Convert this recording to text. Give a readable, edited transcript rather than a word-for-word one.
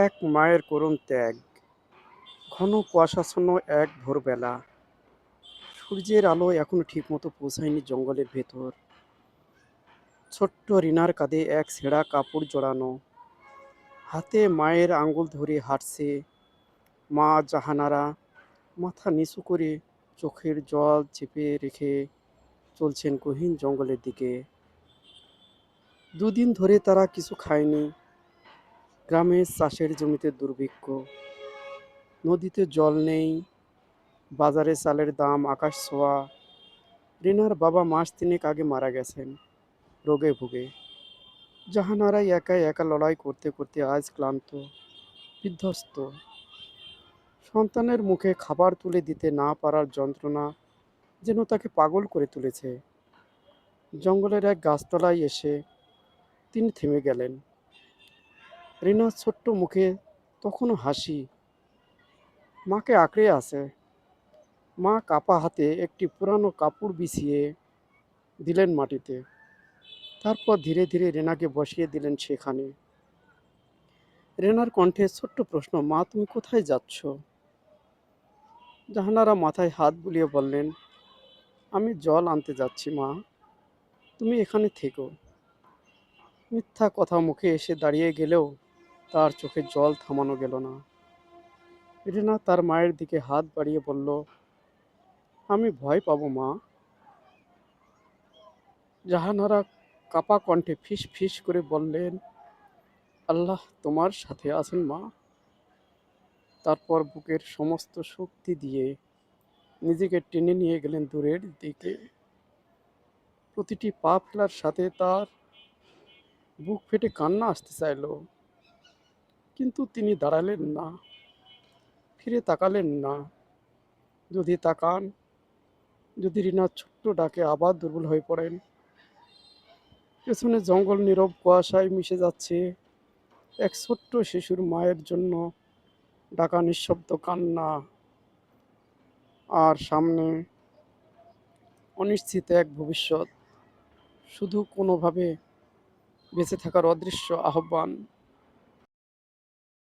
এক মায়ের করুণ ত্যাগ। ঘন কুয়াশাচ্ছন্ন এক ভোরবেলা। সূর্যের আলো এখনো ঠিকমতো পৌঁছায়নি জঙ্গলের ভেতর। ছোট্ট রিনার কাঁধে এক ছেঁড়া কাপড় জড়ানো। হাতে মায়ের আঙুল ধরে হাঁটছে মা জাহানারা। মাথা নিচু করে চোখের জল চেপে রেখে চলছেন গহীন জঙ্গলের দিকে। দুদিন ধরে তারা কিছু খায়নি। গ্রামের চাষের জমিতে দুর্ভিক্ষ। নদীতে জল নেই। বাজারে চালের দাম আকাশ ছোঁয়া। রিনার বাবা মাস তিনেক আগে মারা গেছেন রোগে ভুগে। জাহানারাই একা একা লড়াই করতে করতে আজ ক্লান্ত, বিধ্বস্ত। সন্তানের মুখে খাবার তুলে দিতে না পারার যন্ত্রণা যেন তাকে পাগল করে তুলেছে। জঙ্গলের এক গাছতলায় এসে তিনি থেমে গেলেন। রিনার ছোট্ট মুখে তখনও হাসি, মাকে আঁকড়ে আছে। মা কাপা হাতে একটি পুরানো কাপড় বিছিয়ে দিলেন মাটিতে। তারপর ধীরে ধীরে রেনাকে বসিয়ে দিলেন সেখানে। রেনার কণ্ঠে ছোট্ট প্রশ্ন, মা তুমি কোথায় যাচ্ছ? জাহানারা মাথায় হাত বুলিয়ে বললেন, আমি জল আনতে যাচ্ছি মা, তুমি এখানে থেকো। মিথ্যা কথা মুখে এসে দাঁড়িয়ে গেলেও তার চোখে জল থামানো গেল না। রেনা তার মায়ের দিকে হাত বাড়িয়ে বলল, আমি ভয় পাবো মা। জাহানারা কাপা কণ্ঠে ফিস ফিস করে বললেন, আল্লাহ তোমার সাথে আছেন মা। তারপর বুকের সমস্ত শক্তি দিয়ে নিজেকে টেনে নিয়ে গেলেন দূরের দিকে। প্রতিটি পা ফেলার সাথে তার বুক ফেটে কান্না আসতে চাইল, কিন্তু তিনি দাঁড়ালেন না, ফিরে তাকালেন না। যদি তাকান, যদি রিনার ছোট্ট ডাকে আবার দুর্বল হয়ে পড়েন। পেছনে জঙ্গল নীরব কুয়াশায় মিশে যাচ্ছে। এক ছোট্ট শিশুর মায়ের জন্য ডাকা নিঃশব্দ কান্না। আর সামনে অনিশ্চিত এক ভবিষ্যৎ, শুধু কোনোভাবে বেঁচে থাকার অদৃশ্য আহ্বান।